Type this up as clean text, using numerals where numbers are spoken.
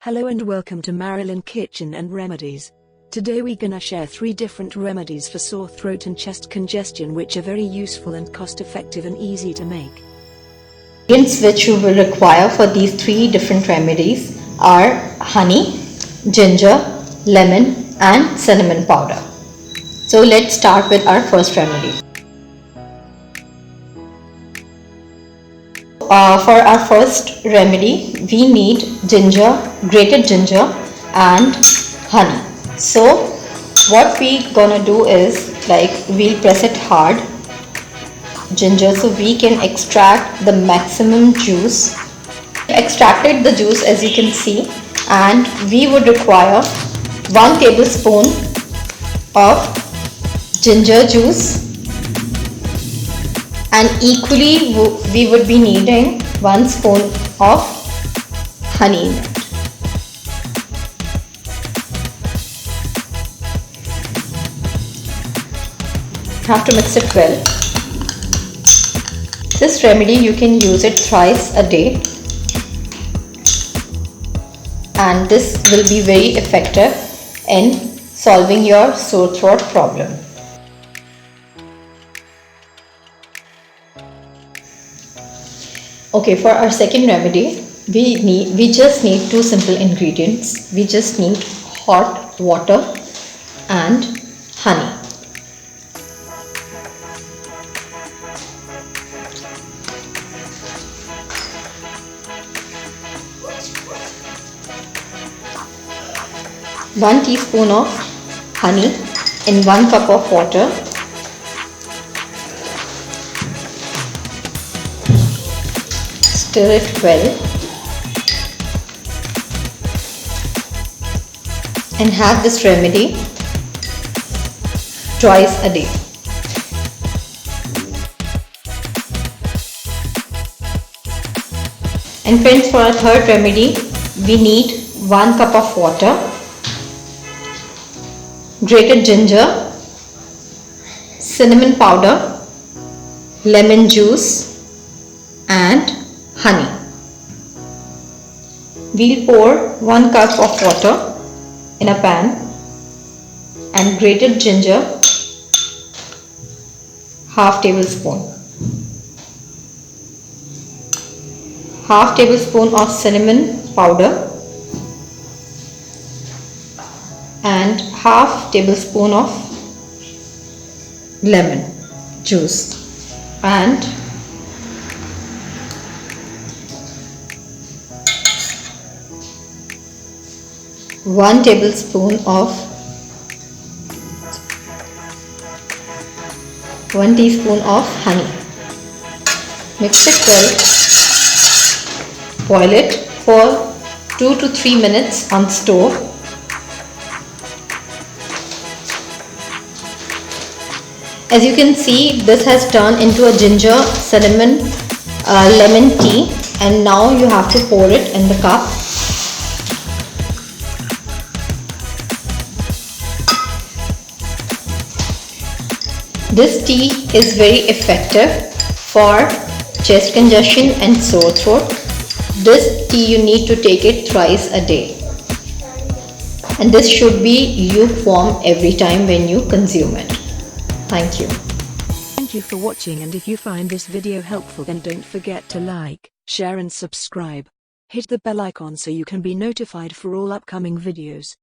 Hello and welcome to Marilyn Kitchen and Remedies. Today we're gonna share 3 different remedies for sore throat and chest congestion which are very useful and cost effective and easy to make. Ingredients which you will require for these 3 different remedies are honey, ginger, lemon and cinnamon powder. So let's start with our first remedy. For our first remedy, we need ginger, grated ginger and honey. So what we gonna do is we'll press it hard, ginger, so we can extract the maximum juice. Extracted the juice as you can see, and we would require 1 tablespoon of ginger juice. And equally we would be needing 1 spoon of honey in it. Have to mix it well. This remedy you can use it thrice a day, and this will be very effective in solving your sore throat problem. Okay, for our second remedy, we just need 2 simple ingredients. We just need hot water and honey. One teaspoon of honey in 1 cup of water. Stir it well and have this remedy twice a day. And friends, for our third remedy, we need 1 cup of water, grated ginger, cinnamon powder, lemon juice and honey. We'll pour 1 cup of water in a pan and grated ginger, half tablespoon, half tablespoon of cinnamon powder and half tablespoon of lemon juice and one teaspoon of honey. Mix it well. Boil it for 2 to 3 minutes on stove. As you can see, this has turned into a ginger, cinnamon, lemon tea, and now you have to pour it in the cup. This tea is very effective for chest congestion and sore throat. This tea you need to take it thrice a day, and this should be lukewarm every time when you consume it. Thank you. Thank you for watching, and if you find this video helpful then don't forget to like, share and subscribe. Hit the bell icon so you can be notified for all upcoming videos.